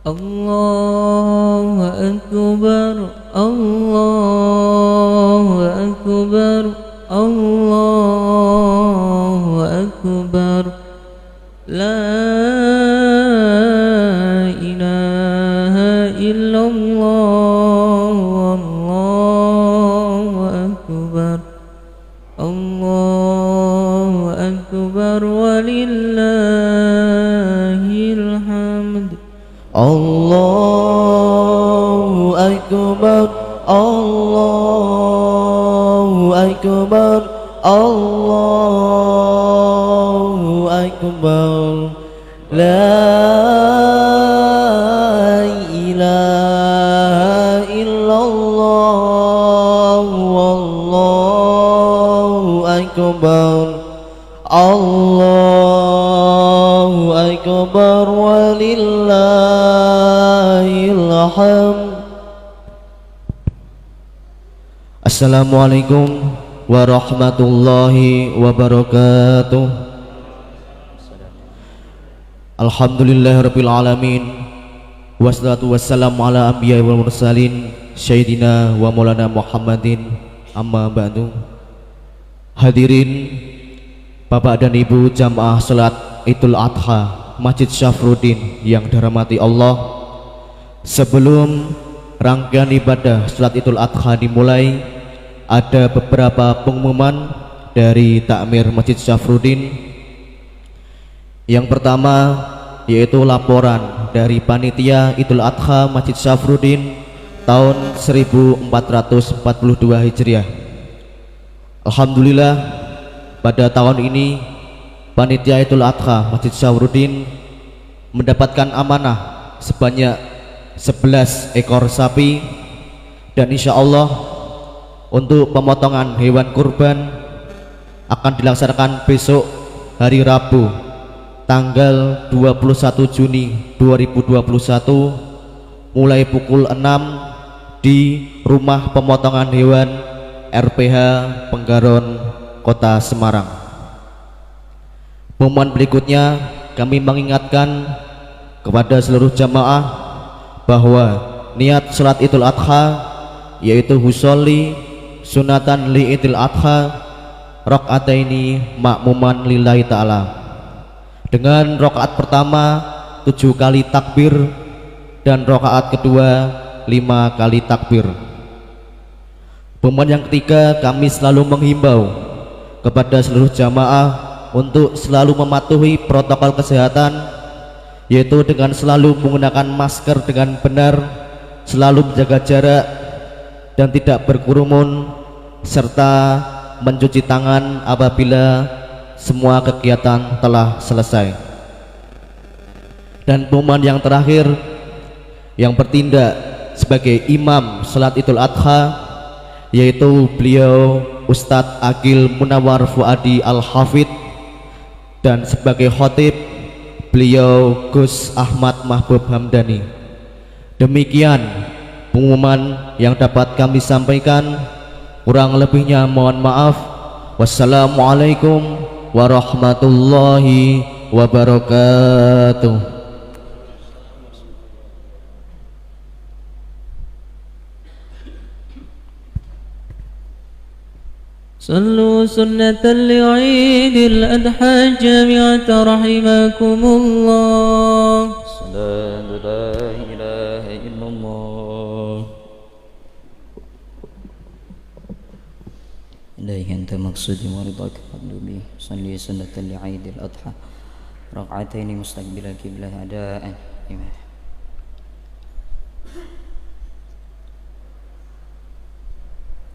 الله أكبر الله أكبر الله أكبر لا إله إلا الله والله أكبر الله أكبر ولله الحمد الله أكبر الله أكبر الله أكبر لا إله إلا الله والله أكبر الله أكبر ولله الحمد. Assalamualaikum warahmatullahi wabarakatuh. Alhamdulillahirabbil alamin. Wassalatu wassalamu ala anbiya'i wal mursalin sayyidina wa maulana Muhammadin, amma ba'du. Hadirin Bapak dan Ibu jamaah salat Idul Adha Masjid Syafruddin yang dirahmati Allah, sebelum rangkaian ibadah salat Idul Adha dimulai, ada beberapa pengumuman dari takmir Masjid Syafruddin. Yang pertama yaitu laporan dari panitia Idul Adha Masjid Syafruddin tahun 1442 Hijriah. Alhamdulillah, pada tahun ini panitia Idul Adha Masjid Syafruddin mendapatkan amanah sebanyak 11 ekor sapi, dan insya Allah untuk pemotongan hewan kurban akan dilaksanakan besok hari Rabu tanggal 21 Juni 2021 mulai pukul 6 di rumah pemotongan hewan RPH Penggaron, Kota Semarang. Pengumuman berikutnya, kami mengingatkan kepada seluruh jamaah bahwa niat salat Idul Adha yaitu husolli sunatan li Idul Adha rakaataini makmuman lillahi ta'ala, dengan rakaat pertama 7 kali takbir dan rakaat kedua 5 kali takbir. Pengumuman yang ketiga, kami selalu menghimbau kepada seluruh jamaah untuk selalu mematuhi protokol kesehatan, yaitu dengan selalu menggunakan masker dengan benar, selalu menjaga jarak dan tidak berkerumun, serta mencuci tangan apabila semua kegiatan telah selesai. Dan pengumuman yang terakhir, yang bertindak sebagai imam salat Idul Adha yaitu beliau Ustadz Aqil Munawar Fuadi Al-Hafidh, dan sebagai khotib beliau Gus Ahmad Mahbub Hamdani. Demikian pengumuman yang dapat kami sampaikan, kurang lebihnya mohon maaf. Wassalamualaikum warahmatullahi wabarakatuh. صلوا سنة لعيد الأضحى جميعا رحمكم الله. لا إله إلا الله. إليه أنت مقصودي ورضاك مطلوبي. صلي سنة لعيد الأضحى ركعتين مستقبل القبلة أداء.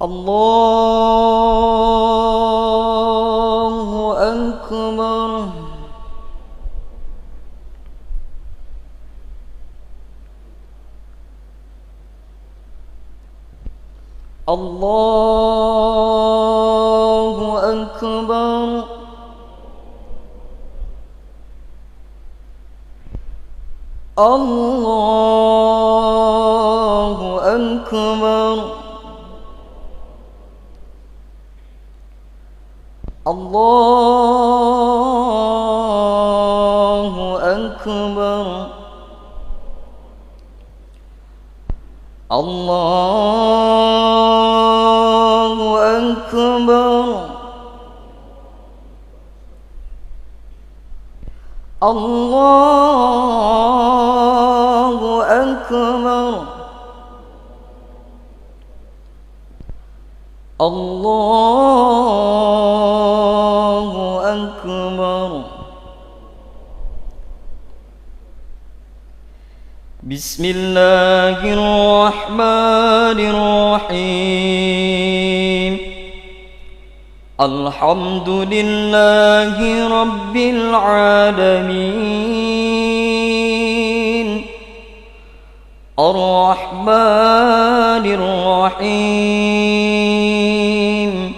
الله أكبر. الله أكبر. الله أكبر. الله أكبر. الله أكبر الله أكبر الله أكبر بسم الله الرحمن الرحيم الحمد لله رب العالمين الرحمن الرحيم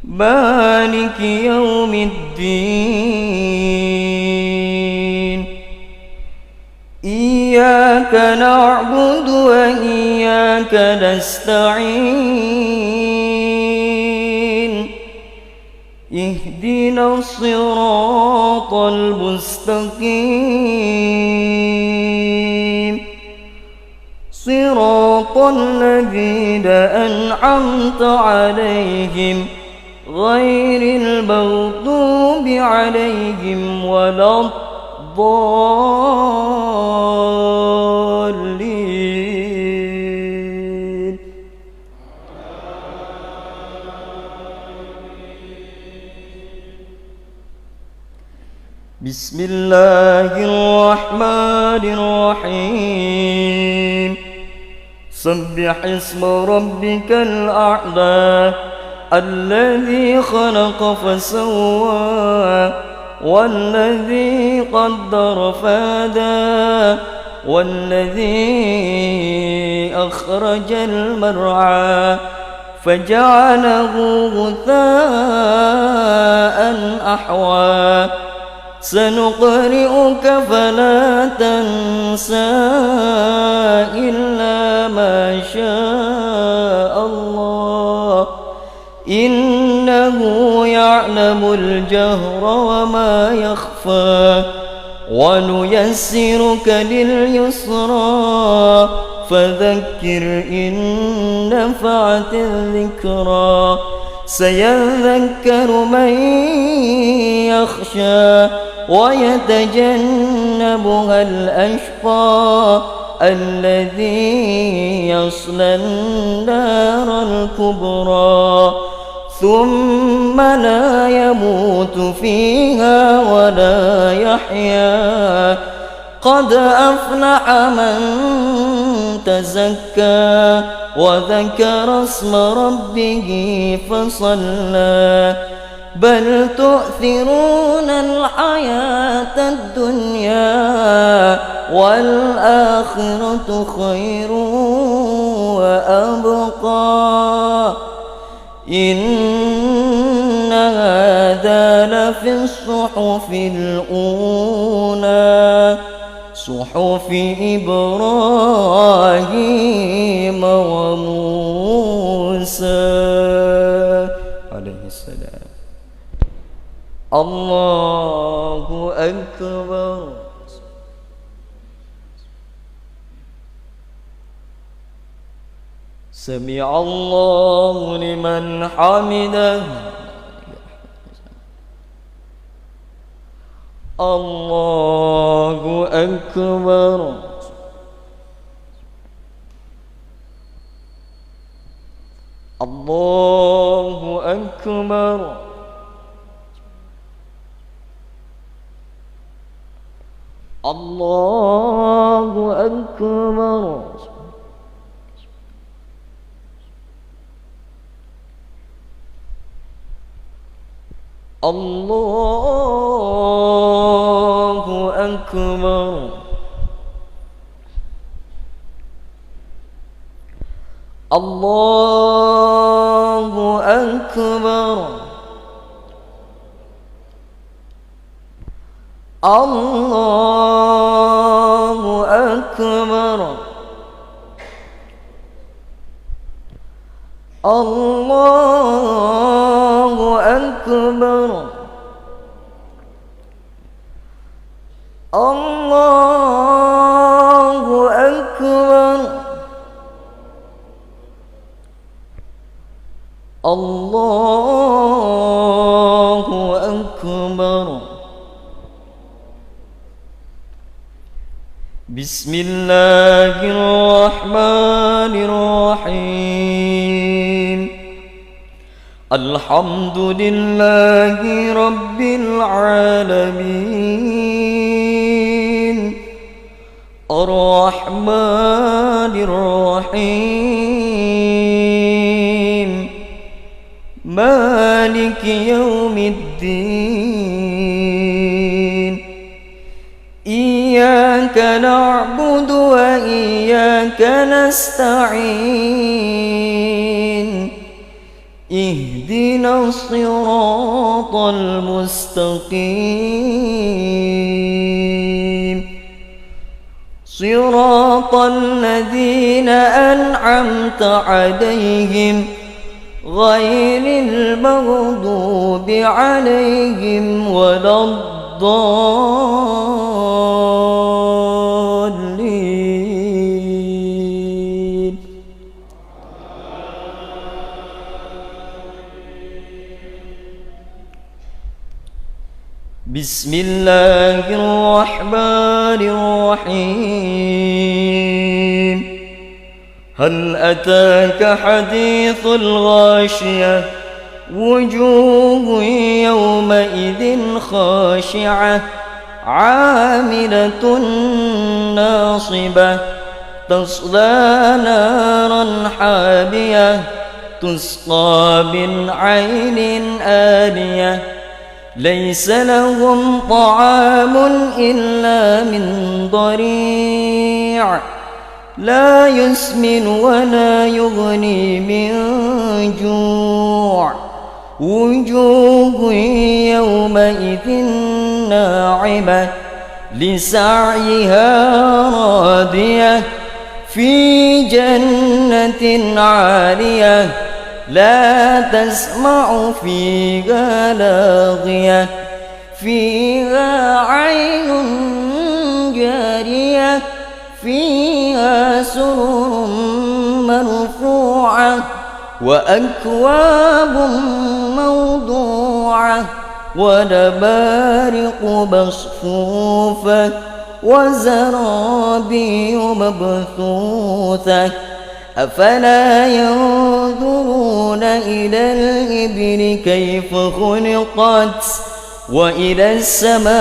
مالك يوم الدين إياك نعبد وإياك نستعين اهدنا الصراط المستقيم صراط الذين أنعمت عليهم غير المغضوب عليهم ولا الضالين بسم الله الرحمن الرحيم سبح اسم ربك الأعلى الذي خلق فسوى والذي قدر فهدى والذي أخرج المرعى فجعله غثاء أحوى سنقرئك فلا تنسى إلا ما شاء الله إنه يعلم الجهر وما يخفى ونيسرك لليسرى فذكر إن نفعت الذكرى سيذكر من يخشى ويتجنبها الأشقى الذي يصلى النار الكبرى ثم لا يموت فيها ولا يحيا قد أفلح من تزكى وذكر اسم ربه فصلى بل تؤثرون الحياة الدنيا والآخرة خير وأبقى إن هذا لفي الصحف الأولى صحف إبراهيم وموسى عليه السلام الله أكبر سمع الله لمن حمده الله أكبر الله أكبر الله أكبر الله أكبر الله أكبر الله أكبر الله أكبر الله أكبر الله أكبر. بسم الله الرحمن الرحيم. الحمد لله رب العالمين الرحمن الرحيم مالك يوم الدين. إياك نعبد وإياك نستعين. اهدنا الصراط المستقيم صراط الذين أنعمت عليهم غير المغضوب عليهم ولا الضالين. بسم الله الرحمن الرحيم. هل أتاك حديث الغاشية وجوه يومئذ خاشعة عاملة ناصبة تصلى نارا حامية تسقى من عين آنية ليس لهم طعام إلا من ضريع لا يسمن ولا يغني من جوع. وجوه يومئذ ناعمة لسعيها راضية في جنة عالية لا تسمع فيها لاغية فيها عين جارية فيها سرر مرفوعة وأكواب موضوعة ونمارق مصفوفة وزرابي مبثوثة. أفلا ينظرون إلى الإبل كيف خلقت وإلى السماء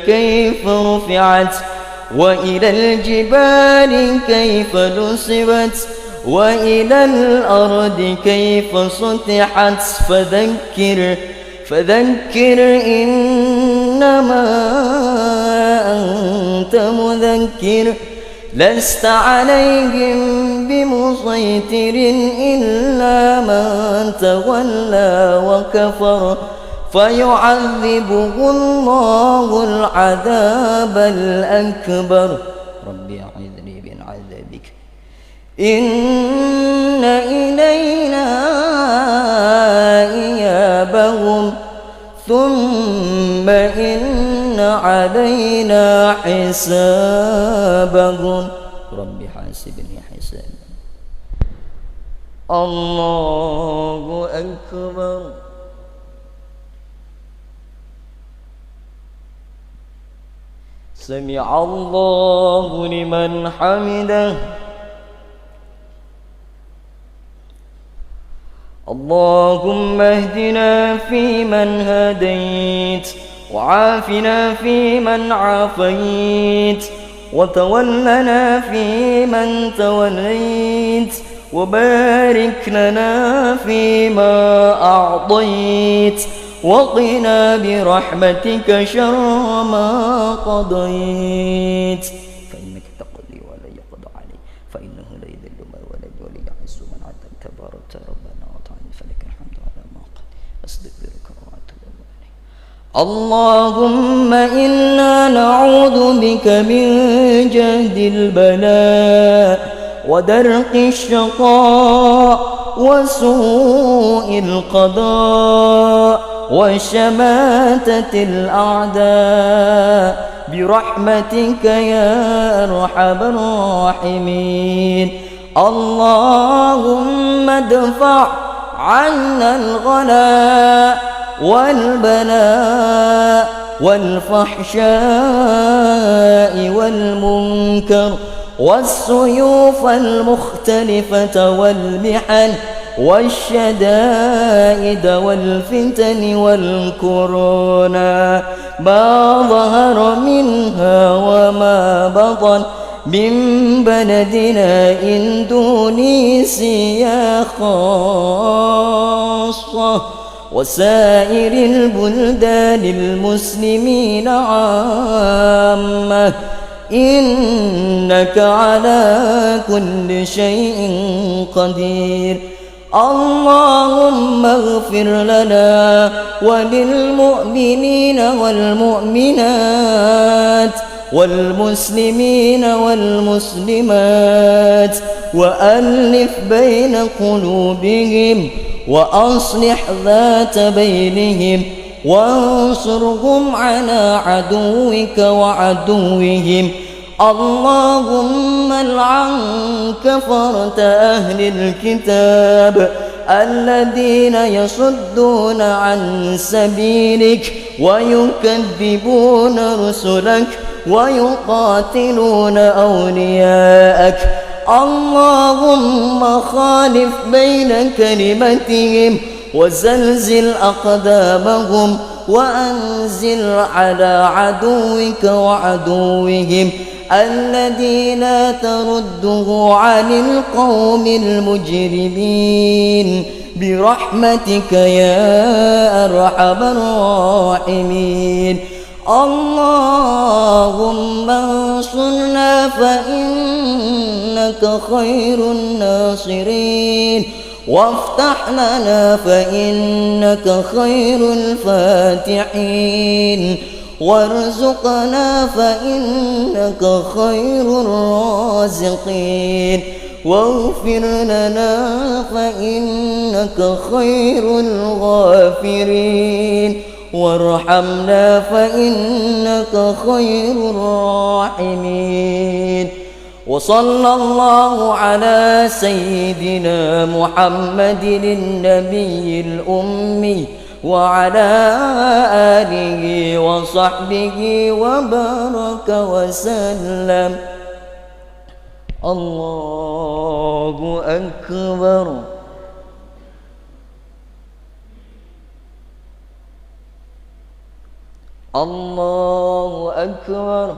كيف رفعت وإلى الجبال كيف نصبت وإلى الأرض كيف سطحت. فذكر إنما أنت مذكر لست عليهم بمسيطر إلا من تولى وكفر فيعذبه الله العذاب الأكبر. ربي أعذني من عذابك إن إلينا إيابهم ثم إن علينا حسابهم. رب حاسبني حسابا. الله أكبر. سمع الله لمن حمده. اللهم اهدنا فيمن هديت وعافنا فيمن عافيت وتولنا فيمن توليت وبارك لنا فيما أعطيت وقنا برحمتك شر ما قضيت فإنك تقضي ولا يقضى عليك فإنه لا يذل من ولد ولا يعز من عدل تبارك ربنا وتعالى فلك الحمد على ما قد أستغفرك وأتوب إليك. اللهم إنا نعوذ بك من جهد البلاء ودرك الشقاء وسوء القضاء وشماتة الأعداء برحمتك يا أرحم الراحمين. اللهم ادفع عنا الغلاء والبلاء والفحشاء والمنكر والسيوف المختلفة والمحن والشدائد والفتن والكورونا ما ظهر منها وما بطن من بلدنا إندونيسيا خاصة وسائر البلدان المسلمين عامة إنك على كل شيء قدير. اللهم اغفر لنا وللمؤمنين والمؤمنات والمسلمين والمسلمات وألف بين قلوبهم وأصلح ذات بينهم وانصرهم على عدوك وعدوهم. اللهم العن كفرة أهل الكتاب الذين يصدون عن سبيلك ويكذبون رسلك ويقاتلون أولياءك. اللهم خالف بين كلمتهم وزلزل أقدامهم وأنزل على عدوك وعدوهم الذين ترده عن القوم المجرمين برحمتك يا أرحم الراحمين. اللهم انصرنا فإنك خير الناصرين وافتح لنا فإنك خير الفاتحين وارزقنا فإنك خير الرازقين واغفر لنا فإنك خير الغافرين وارحمنا فإنك خير الراحمين. وصلى الله على سيدنا محمد النبي الأمي وعلى آله وصحبه وبارك وسلم. الله أكبر. الله أكبر.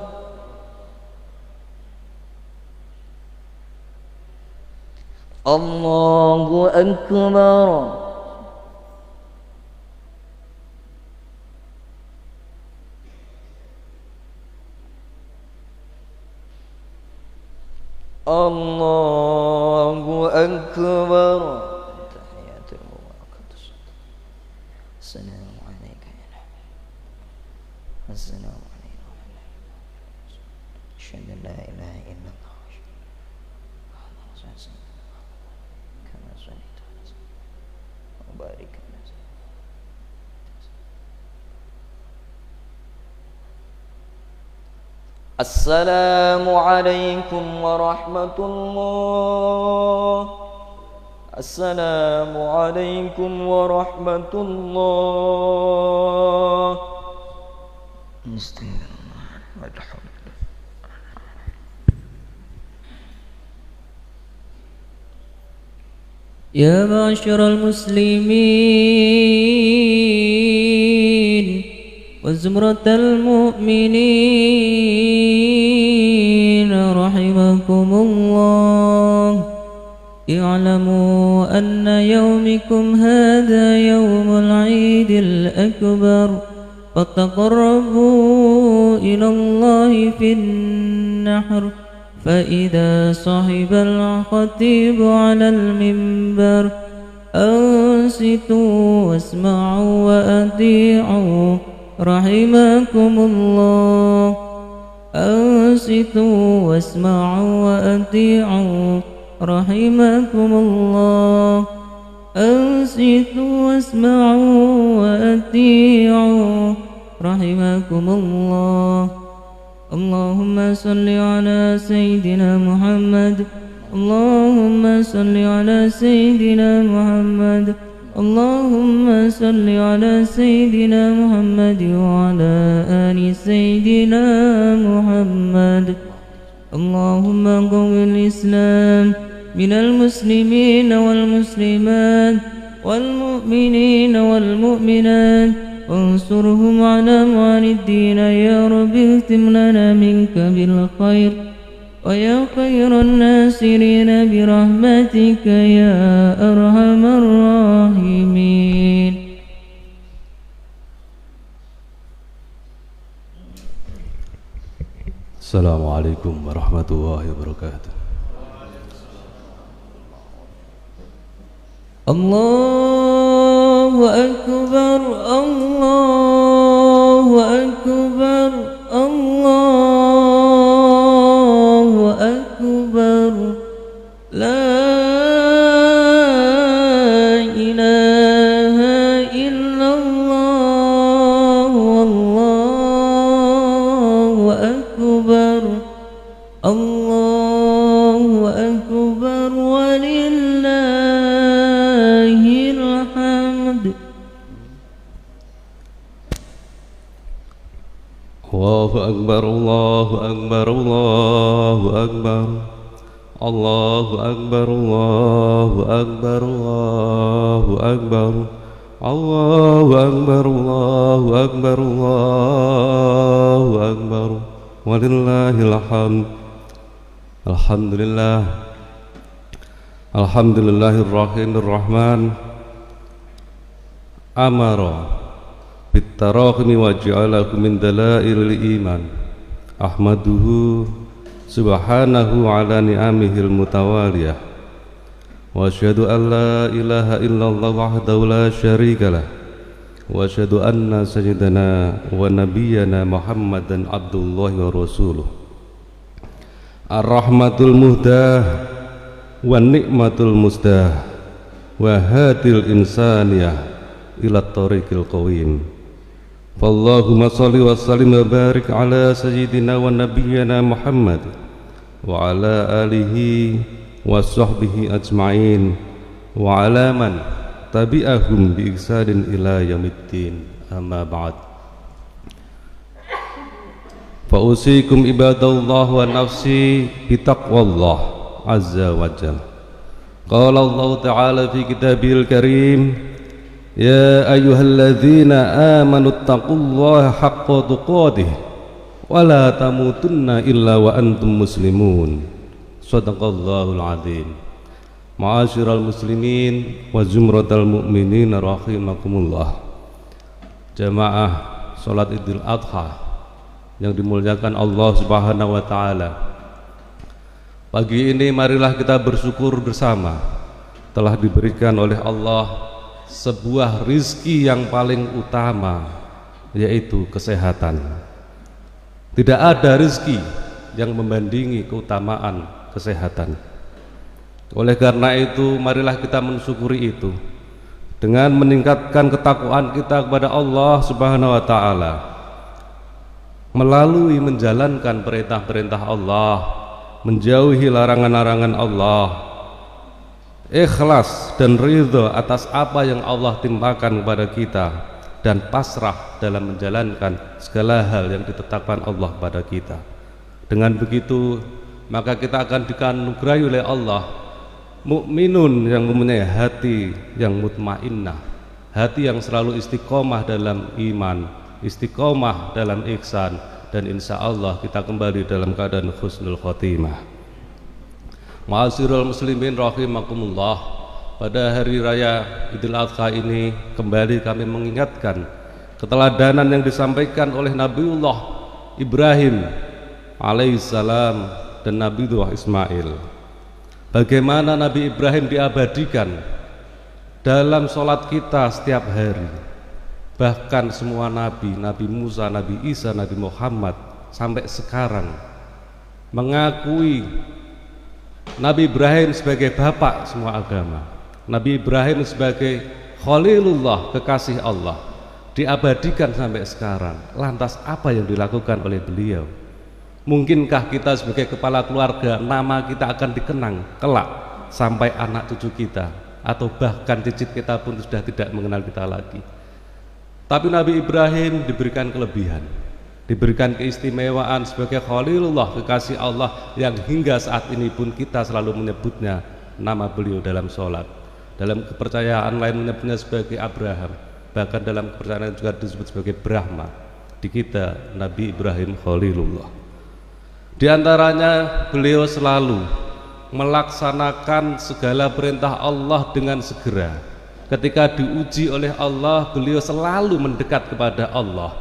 الله أكبر. الله أكبر. تحيات المباركة. السلام عليك يا نبي. السلام علينا أشهد أن لا إله إلا الله كما صليت على وبارك على السلام عليكم ورحمة الله. السلام عليكم ورحمة الله. يا معشر المسلمين وزمرة المؤمنين رحمكم الله، اعلموا أن يومكم هذا يوم العيد الأكبر، فتقربوا إلى الله في النحر، فإذا صحب الخطيب على المنبر أنصتوا واسمعوا وأطيعوا رحمكم الله. أنصتوا واسمعوا وأطيعوا رحمكم الله. أنصتوا واسمعوا وأطيعوا رحمكم الله. اللهم صل على سيدنا محمد اللهم صل على سيدنا محمد اللهم صل على سيدنا محمد وعلى آل سيدنا محمد اللهم قو الإسلام من المسلمين والمسلمات والمؤمنين والمؤمنات وانصرهم على معاني الدين يا رب اختم لنا منك بالخير ويا خير الناصرين برحمتك يا أرحم الراحمين. السلام عليكم ورحمة الله وبركاته. الله أكبر الله أكبر الله أكبر لا إله إلا الله والله أكبر الله أكبر ولله الحمد. الله أكبر الله أكبر الله أكبر الله أكبر الله أكبر الله أكبر الله أكبر الله أكبر الله أكبر ولله الحمد. الحمد لله الحمد لله الرحيم الرحمن أمر بالتراحم وجعلكم من دلائل الإيمان أحمده سبحانه على نعمه المتوالية وأشهد أن لا إله إلا الله وحده لا شريك له وأشهد أن سيدنا ونبينا محمدا عبد الله ورسوله الرحمة المهداة والنعمة المسداة وهادي الإنسانية إلى الطريق القويم. فاللهم صل وسلم وبارك على سيدنا ونبينا محمد وعلى آله وصحبه أجمعين وعلى من تبعهم بإحسان إلى يوم الدين. أما بعد فأوصيكم عباد الله ونفسي بتقوى الله عز وجل. قال الله تعالى في كتابه الكريم يا أيها الذين آمنوا اتقوا الله حق تقاته ولا تموتن إلا وأنتم مسلمون. صدق الله العظيم. Ma'asyiral muslimin wa zumratal mu'minin rahimakumullah. Jamaah salat Idul Adha yang dimuliakan Allah Subhanahu wa taala. Pagi ini marilah kita bersyukur bersama telah diberikan oleh Allah sebuah rizki yang paling utama, yaitu kesehatan. Tidak ada rizki yang membandingi keutamaan kesehatan. Oleh karena itu marilah kita mensyukuri itu dengan meningkatkan ketakwaan kita kepada Allah Subhanahu wa taala melalui menjalankan perintah-perintah Allah, menjauhi larangan-larangan Allah, ikhlas dan ridho atas apa yang Allah timpakan kepada kita, dan pasrah dalam menjalankan segala hal yang ditetapkan Allah pada kita. Dengan begitu maka kita akan dikaruniai oleh Allah mukminun yang mempunyai hati yang mutmainnah, hati yang selalu istiqomah dalam iman, istiqomah dalam ihsan, dan insya Allah kita kembali dalam keadaan husnul khotimah. Ma'asyiral muslimin rahimakumullah, pada hari raya Idul Adha ini kembali kami mengingatkan keteladanan yang disampaikan oleh Nabiullah Ibrahim alaihissalam dan Nabiullah Ismail. Bagaimana Nabi Ibrahim diabadikan dalam sholat kita setiap hari. Bahkan semua Nabi, Nabi Musa, Nabi Isa, Nabi Muhammad sampai sekarang mengakui Nabi Ibrahim sebagai bapak semua agama, Nabi Ibrahim sebagai Khalilullah, kekasih Allah, diabadikan sampai sekarang. Lantas apa yang dilakukan oleh beliau? Mungkinkah kita sebagai kepala keluarga nama kita akan dikenang kelak sampai anak cucu kita, atau bahkan cicit kita pun sudah tidak mengenal kita lagi? Tapi Nabi Ibrahim diberikan kelebihan, diberikan keistimewaan sebagai Khalilullah, kekasih Allah yang hingga saat ini pun kita selalu menyebutnya nama beliau dalam sholat. Dalam kepercayaan lain menyebutnya sebagai Abraham, bahkan dalam kepercayaan juga disebut sebagai Brahma. Di kita Nabi Ibrahim Khalilullah. Di antaranya beliau selalu melaksanakan segala perintah Allah dengan segera. Ketika diuji oleh Allah, beliau selalu mendekat kepada Allah.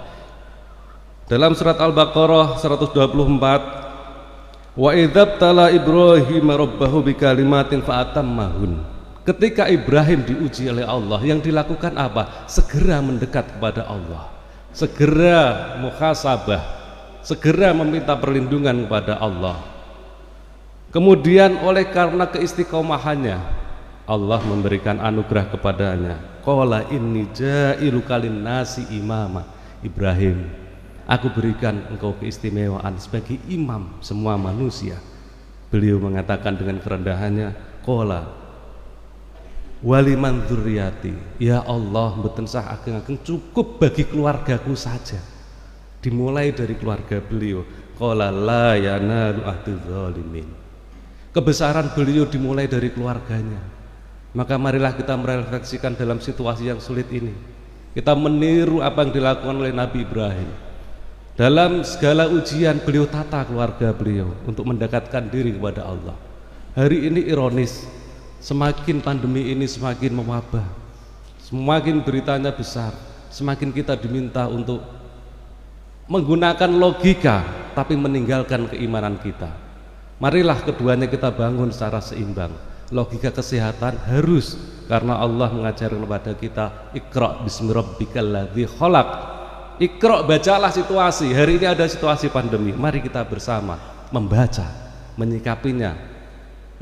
Dalam surat Al-Baqarah 124, wa idzabtala Ibrahim rabbahu bikalimatin fa'atammahun. Ketika Ibrahim diuji oleh Allah, yang dilakukan apa? Segera mendekat kepada Allah, segera muhasabah, segera meminta perlindungan kepada Allah. Kemudian oleh karena keistiqomahannya, Allah memberikan anugerah kepadanya. Qala inni ja'iluka linnasi imama. Ibrahim, aku berikan engkau keistimewaan sebagai imam semua manusia. Beliau mengatakan dengan kerendahannya, qala waliman dzurriyyati, ya Allah, mboten sah ageng-ageng, cukup bagi keluargaku saja. Dimulai dari keluarga beliau. Qala la yanalu ahdi zalimin. Kebesaran beliau dimulai dari keluarganya. Maka marilah kita merefleksikan dalam situasi yang sulit ini, kita meniru apa yang dilakukan oleh Nabi Ibrahim. Dalam segala ujian beliau tata keluarga beliau untuk mendekatkan diri kepada Allah. Hari ini ironis, semakin pandemi ini semakin mewabah, semakin beritanya besar, semakin kita diminta untuk menggunakan logika tapi meninggalkan keimanan kita. Marilah keduanya kita bangun secara seimbang. Logika kesehatan harus, karena Allah mengajarkan kepada kita Iqra bismi rabbikal ladzi khalaq. Iqra, bacalah situasi. Hari ini ada situasi pandemi, mari kita bersama membaca, menyikapinya,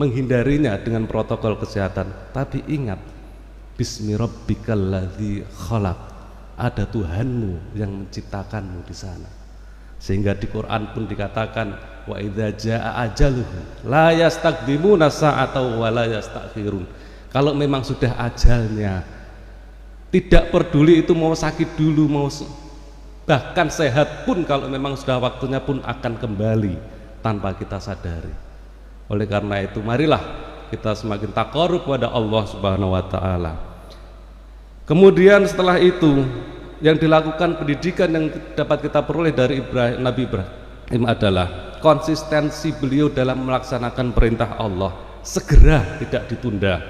menghindarinya dengan protokol kesehatan. Tapi ingat, bismi rabbikal ladzi khalaq. Ada Tuhanmu yang menciptakanmu di sana. Sehingga di Quran pun dikatakan wa idza jaa ajaluhum la yastaqdimuna sa'atan wa la yastakhirun. Kalau memang sudah ajalnya, tidak peduli itu mau sakit dulu, mau bahkan sehat pun, kalau memang sudah waktunya pun akan kembali tanpa kita sadari. Oleh karena itu marilah kita semakin taqarrub kepada Allah Subhanahu wa taala. Kemudian setelah itu yang dilakukan pendidikan yang dapat kita peroleh dari Nabi Ibrahim adalah konsistensi beliau dalam melaksanakan perintah Allah, segera, tidak ditunda.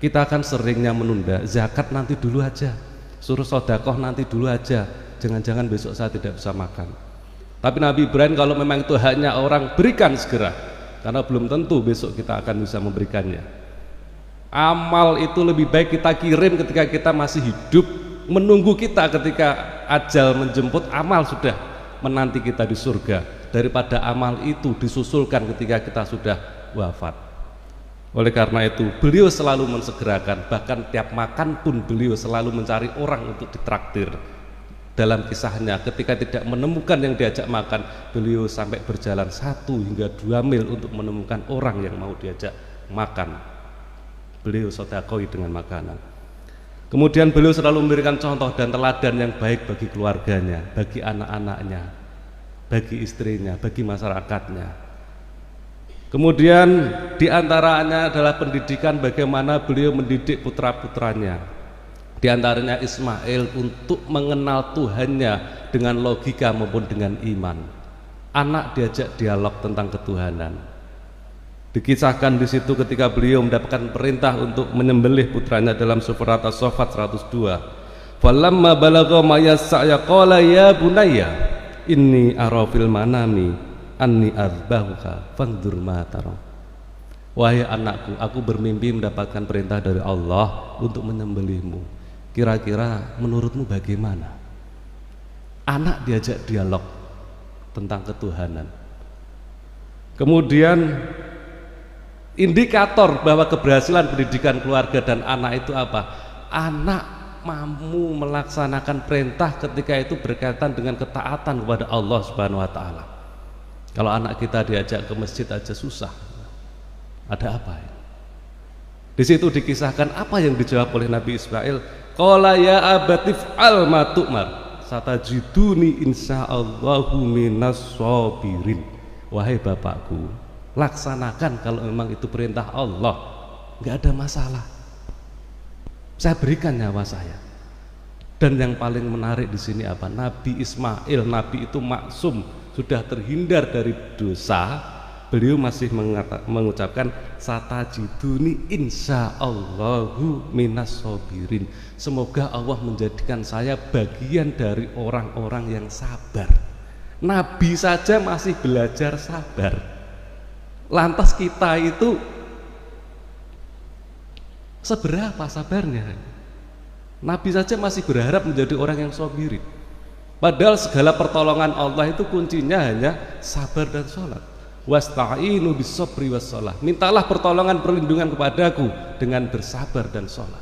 Kita akan seringnya menunda, zakat nanti dulu aja, suruh sedekah nanti dulu aja, jangan-jangan besok saya tidak bisa makan. Tapi Nabi Ibrahim kalau memang itu haknya orang, berikan segera, karena belum tentu besok kita akan bisa memberikannya. Amal itu lebih baik kita kirim ketika kita masih hidup, menunggu kita ketika ajal menjemput, amal sudah menanti kita di surga, daripada amal itu disusulkan ketika kita sudah wafat. Oleh karena itu beliau selalu mensegerakan, bahkan tiap makan pun beliau selalu mencari orang untuk ditraktir. Dalam kisahnya ketika tidak menemukan yang diajak makan, beliau sampai berjalan 1 hingga 2 mil untuk menemukan orang yang mau diajak makan. Beliau sedekah dengan makanan. Kemudian beliau selalu memberikan contoh dan teladan yang baik bagi keluarganya, bagi anak-anaknya, bagi istrinya, bagi masyarakatnya. Kemudian diantaranya adalah pendidikan, bagaimana beliau mendidik putra-putranya. Diantaranya Ismail untuk mengenal Tuhannya dengan logika maupun dengan iman. Anak diajak dialog tentang ketuhanan. Dikisahkan di situ ketika beliau mendapatkan perintah untuk menyembelih putranya dalam surat As-Saffat 102. Falamma balagha ma yas'a qala ya bunayya inni ara fil manami anni azbahuka fanzur ma tara. Wahai anakku, aku bermimpi mendapatkan perintah dari Allah untuk menyembelihmu. Kira-kira menurutmu bagaimana? Anak diajak dialog tentang ketuhanan. Kemudian indikator bahwa keberhasilan pendidikan keluarga dan anak itu apa? Anak mampu melaksanakan perintah ketika itu berkaitan dengan ketaatan kepada Allah Subhanahu wa taala. Kalau anak kita diajak ke masjid aja susah. Ada apa ya? Di situ dikisahkan apa yang dijawab oleh Nabi Ismail. Qala ya abatif al ma tu'mar satajiduni insyaallahu minas sabirin. Wahai bapakku, laksanakan kalau memang itu perintah Allah, nggak ada masalah. Saya berikan nyawa saya. Dan yang paling menarik di sini apa? Nabi Ismail, Nabi itu maksum, sudah terhindar dari dosa. Beliau masih mengucapkan satajiduni insyaallahu minas sabirin. Semoga Allah menjadikan saya bagian dari orang-orang yang sabar. Nabi saja masih belajar sabar. Lantas kita itu seberapa sabarnya? Nabi saja masih berharap menjadi orang yang sabirin. Padahal segala pertolongan Allah itu kuncinya hanya sabar dan sholat. Wasta'inu bis-sabri was-shalah. Mintalah pertolongan perlindungan kepadaku dengan bersabar dan sholat.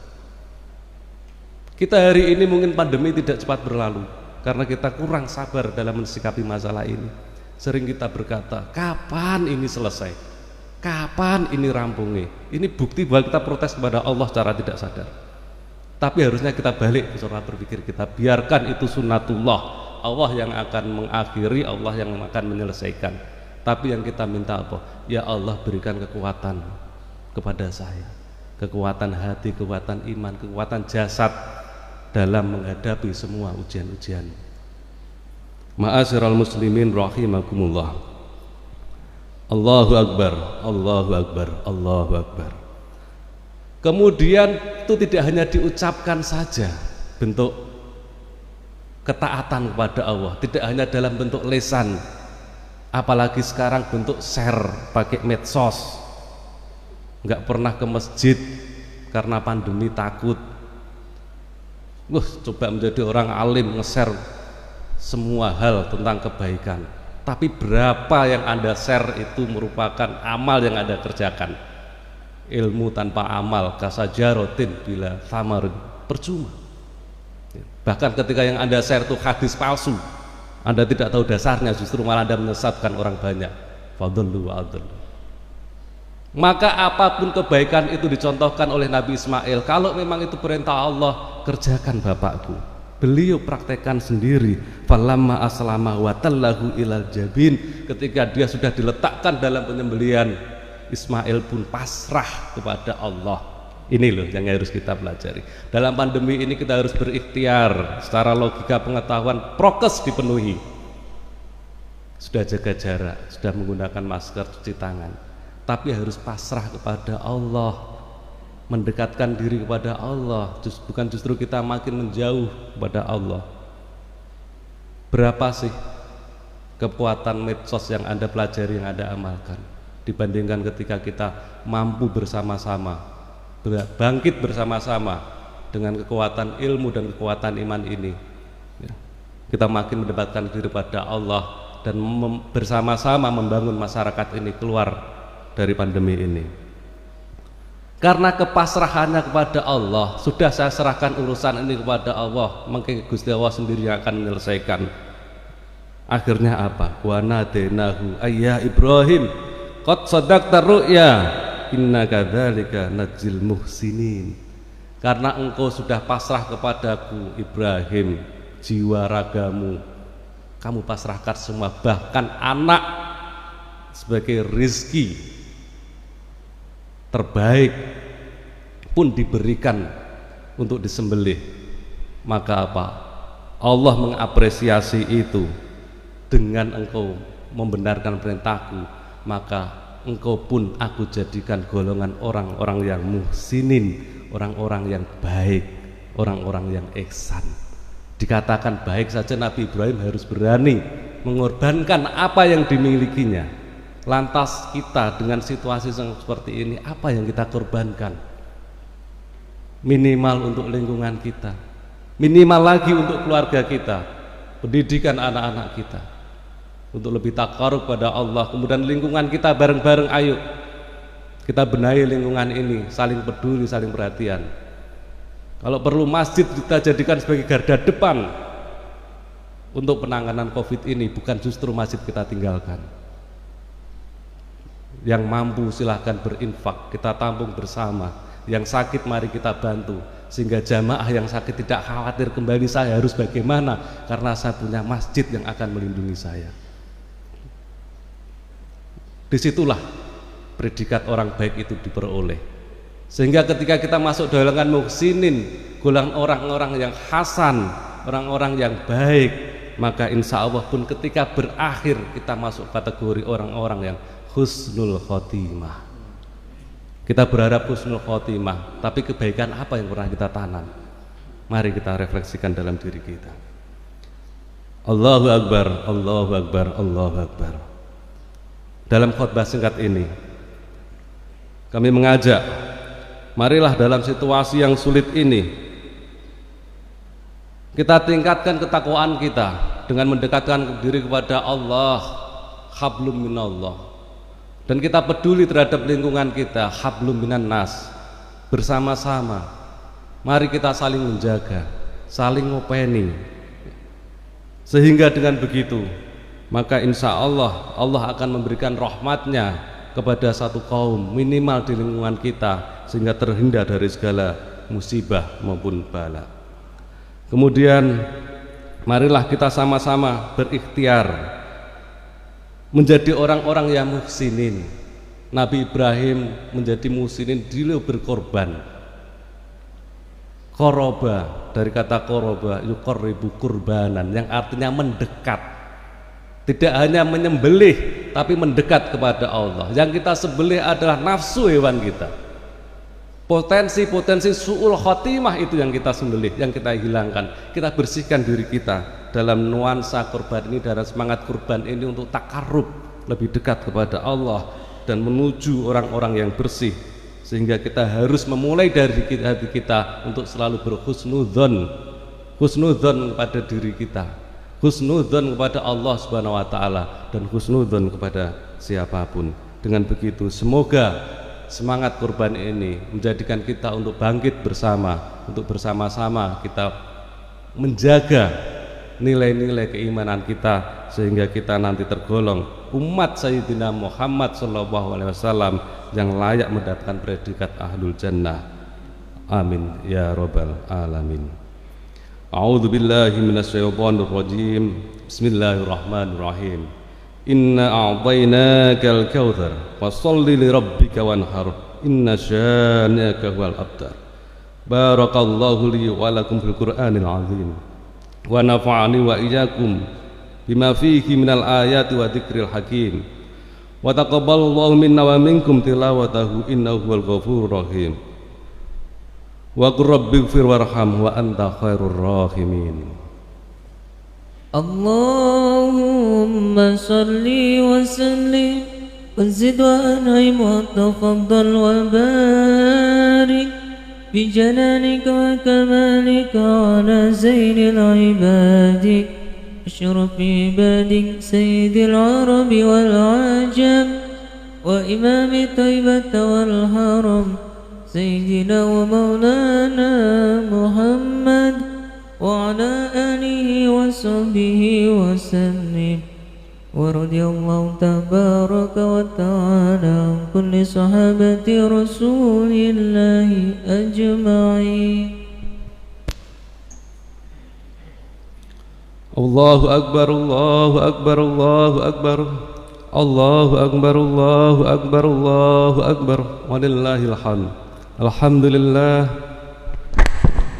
Kita hari ini mungkin pandemi tidak cepat berlalu karena kita kurang sabar dalam mensikapi masalah ini. Sering kita berkata, kapan ini selesai? Kapan ini rampungnya? Ini bukti bahwa kita protes kepada Allah secara tidak sadar. Tapi harusnya kita balik ke cara berpikir kita, biarkan itu sunnatullah, Allah yang akan mengakhiri, Allah yang akan menyelesaikan. Tapi yang kita minta apa? Ya Allah, berikan kekuatan kepada saya, kekuatan hati, kekuatan iman, kekuatan jasad dalam menghadapi semua ujian-ujian. Ma'asyiral muslimin rahimakumullah. Allahu Akbar, Allahu Akbar, Allahu Akbar. Kemudian itu tidak hanya diucapkan saja bentuk ketaatan kepada Allah, tidak hanya dalam bentuk lisan, apalagi sekarang bentuk share pakai medsos. Nggak pernah ke masjid karena pandemi takut. Coba menjadi orang alim, nge-share semua hal tentang kebaikan. Tapi berapa yang Anda share itu merupakan amal yang Anda kerjakan? Ilmu tanpa amal kasajarotin bila thamarun, percuma. Bahkan ketika yang Anda share itu hadis palsu, Anda tidak tahu dasarnya, justru malah Anda menyesatkan orang banyak. Fadhallu wa adhallu. Maka apapun kebaikan itu dicontohkan oleh Nabi Ismail. Kalau memang itu perintah Allah, kerjakan bapakku. Beliau praktekkan sendiri. Falamma aslama wa tallahu ilal jabin. Ketika dia sudah diletakkan dalam penyembelihan, Ismail pun pasrah kepada Allah. Ini loh yang harus kita pelajari. Dalam pandemi ini kita harus berikhtiar secara logika pengetahuan, prokes dipenuhi. Sudah jaga jarak, sudah menggunakan masker, cuci tangan. Tapi harus pasrah kepada Allah, mendekatkan diri kepada Allah. Bukan justru kita makin menjauh kepada Allah. Berapa sih kekuatan medsos yang Anda pelajari, yang Anda amalkan, dibandingkan ketika kita mampu bersama-sama, bangkit bersama-sama dengan kekuatan ilmu dan kekuatan iman ini, kita makin mendekatkan diri pada Allah dan bersama-sama membangun masyarakat ini keluar dari pandemi ini. Karena kepasrahannya kepada Allah, sudah saya serahkan urusan ini kepada Allah, maka Gusti Allah sendiri yang akan menyelesaikan. Akhirnya apa? Wa nadainahu ayya Ibrahim qad sadaqta ru'ya inna kadzalika najzil muhsinin. Karena engkau sudah pasrah kepadaku Ibrahim, jiwa ragamu kamu pasrahkan semua, bahkan anak sebagai rizki terbaik pun diberikan untuk disembelih. Maka apa? Allah mengapresiasi itu. Dengan engkau membenarkan perintahku, maka engkau pun aku jadikan golongan orang-orang yang muhsinin, orang-orang yang baik, orang-orang yang ihsan. Dikatakan baik saja Nabi Ibrahim harus berani mengorbankan apa yang dimilikinya. Lantas kita dengan situasi seperti ini, apa yang kita korbankan? Minimal untuk lingkungan kita, minimal lagi untuk keluarga kita, pendidikan anak-anak kita, untuk lebih takarub pada Allah. Kemudian lingkungan kita bareng-bareng, ayo kita benahi lingkungan ini, saling peduli, saling perhatian. Kalau perlu masjid kita jadikan sebagai garda depan untuk penanganan COVID ini, bukan justru masjid kita tinggalkan. Yang mampu silahkan berinfak, kita tampung bersama. Yang sakit mari kita bantu, sehingga jamaah yang sakit tidak khawatir kembali saya harus bagaimana, karena saya punya masjid yang akan melindungi saya. Disitulah predikat orang baik itu diperoleh, sehingga ketika kita masuk golongan muhsinin, golongan orang-orang yang hasan, orang-orang yang baik, maka insya Allah pun ketika berakhir kita masuk kategori orang-orang yang husnul khotimah. Kita berharap husnul khotimah, tapi kebaikan apa yang pernah kita tanam? Mari kita refleksikan dalam diri kita. Allahu Akbar, Allahu Akbar, Allahu Akbar. Dalam khutbah singkat ini kami mengajak, marilah dalam situasi yang sulit ini kita tingkatkan ketakwaan kita dengan mendekatkan diri kepada Allah, hablum minallah. Dan kita peduli terhadap lingkungan kita, hablum minan nas. Bersama-sama mari kita saling menjaga, saling ngopeni, sehingga dengan begitu maka insya Allah Allah akan memberikan rahmatnya kepada satu kaum minimal di lingkungan kita, sehingga terhindar dari segala musibah maupun bala. Kemudian marilah kita sama-sama berikhtiar menjadi orang-orang yang muhsinin. Nabi Ibrahim menjadi muhsinin, beliau berkorban. Qoroba, dari kata qoroba yuqarribu kurbanan, yang artinya mendekat. Tidak hanya menyembelih, tapi mendekat kepada Allah. Yang kita sembelih adalah nafsu hewan kita. Potensi-potensi su'ul khotimah itu yang kita sembelih, yang kita hilangkan. Kita bersihkan diri kita dalam nuansa kurban ini, dalam semangat kurban ini untuk takarrub, lebih dekat kepada Allah dan menuju orang-orang yang bersih. Sehingga kita harus memulai dari hati kita untuk selalu berhusnudzon, husnudzon kepada diri kita, husnudzon kepada Allah Subhanahu wa taala, dan husnudzon kepada siapapun. Dengan begitu semoga semangat kurban ini menjadikan kita untuk bangkit bersama, untuk bersama-sama kita menjaga nilai-nilai keimanan kita, sehingga kita nanti tergolong umat Sayyidina Muhammad SAW yang layak mendapatkan predikat ahlul jannah. Amin ya rabbal alamin. A'udzu billahi minasyaitonir rajim. Bismillahirrahmanirrahim. Inna a'tainakal kautsar fasholli lirabbika wanhar inna syani'aka huwal abtar. Barakallahu li wa lakum fil Qur'anil azim wa nafa'ani wa iyyakum bima fihi minal ayati wa dzikril hakim wa taqabbalallahu minna wa minkum tilawatahu innahu huwal ghafurur rahim wa qur rabbighfir warham wa anta khairur rahimin. Allahumma salli wa sallim wa zid wa an'im wa tafaddal wa barik bi jalanika wa kamalika ala zainil ibadik ashrafi ibadik sayyidil arabi wal ajam wa imami taibata wal haram sayyidina wa maulana Muhammad wa ala alihi wa sahbihi wa sallim wa radiyallahu tabaraka wa ta'ala kulli sahabati rasulillahi ajma'in. Allahu akbar, Allahu akbar, Allahu akbar, Allahu akbar, Allahu akbar, Allahu akbar, walillahil hamd. Alhamdulillah,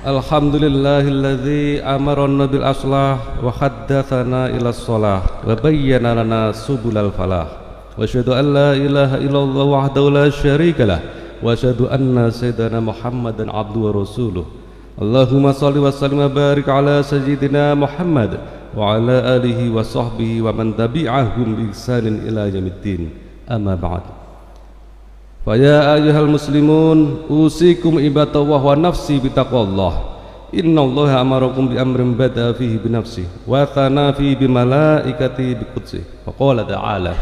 alhamdulillahilladzi amarana bil aslah wa haddatsana ila shalah wa bayyana lana subulal falah wa asyhadu an la ilaha illallah wahdahu la syarikalah wa asyhadu anna sayyidana Muhammadan abduhu wa rasuluh. Allahumma shalli wa sallim wa barik ala sayyidina Muhammad wa ala alihi wa sahbihi wa man tabi'ahum bi ihsanin ila yaumiddin. Amma ba'd. Fa ya ayyuhal muslimun usikum ibadallah wa nafsi bitaqwallah. Innallaha amarakum bi amrin bada fihi bi nafsi wa thana fihi bi malaikati bi qudsi. Wa qala ta'ala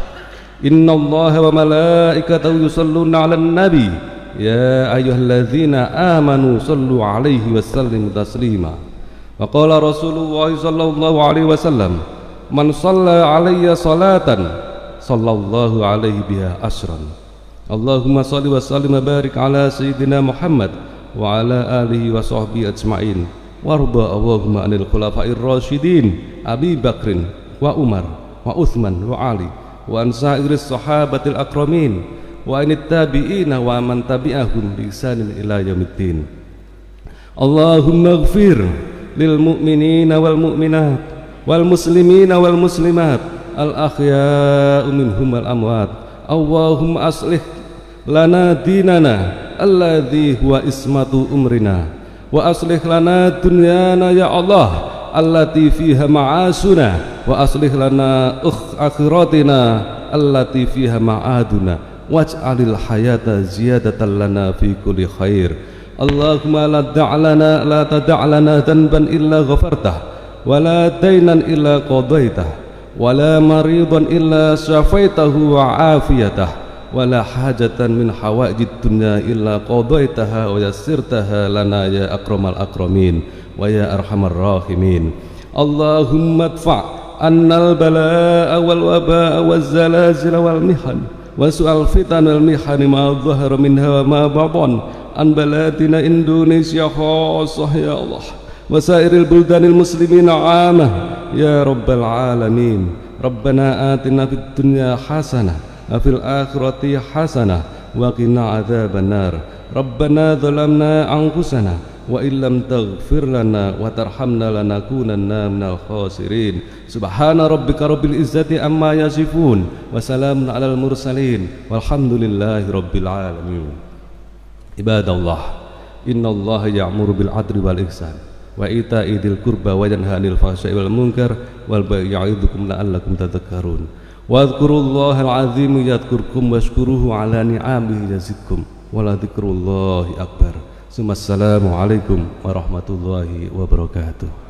innallaha wa malaikatahu yusalluna 'alan nabi ya ayyuhalladzina amanu sallu 'alaihi wa sallimu taslima. Wa qala Rasulullah sallallahu alaihi wasallam man shalla 'alayya salatan sallallahu alaihi biha asran. Allahumma salli wa sallim wa barik ala sayyidina Muhammad wa ala alihi wa sahbihi ajma'in. Warda Allahumma anil khulafa'ir rasyidin Abi Bakrin wa Umar wa Uthman wa Ali wa an sa'iris sahabatil akramin wa anit tabi'ina wa man tabi'ahum bi ihsanin ila yaumiddin. Allahumma ighfir lil mu'minina wal mu'minat wal muslimina wal muslimat al ahya'u minhum wal amwat. Allahumma aslih lana dinana alladhi huwa ismatu umrina wa aslih lana dunyana ya Allah allati fiha ma'asuna wa aslih lana akhiratina allati fiha ma'aduna waj'alil hayata ziyadatan lana fi kulli khair. Allahumma la tada'lana dhanban illa ghafartah wa la daynan illa qadaitah wa la maridan illa syafaitahu wa afiyatah wa la hajatan min hawaijid dunya illa qadaitaha wa yassirtaha lana ya akramal akramin wa ya arhamar rahimin. Allahumma adfa' annal balaa wal wabaa waz zalazil wal mihan wa su'al fitan wal mihan ma dhahara minha wa ma batan an baladina Indonesia khassah ya Allah wa sairil buldanil muslimina 'amah ya rabbal alamin. Rabbana atina fid dunya hasanah fil akhirati hasanah wa qina adzabannar. Rabbana zalamna anfusana wa illam taghfir lana wa tarhamna lanakunanna minal khasirin. Subhana rabbika rabbil izzati amma yasifun wa salamun alal mursalin walhamdulillahi rabbil alamin. Ibadallah, innallaha ya'muru bil adli wal ihsan wa ita'i dzil qurba wa yanha 'anil fahsya'i wal munkar wal baghi ya'idzukum la'allakum tadhakkarun. Wadhkurullahal azim yadhkurkum washkuruhu ala ni'amihi yazidkum wa la dzikrullahi akbar. Assalamu alaikum warahmatullahi wabarakatuh.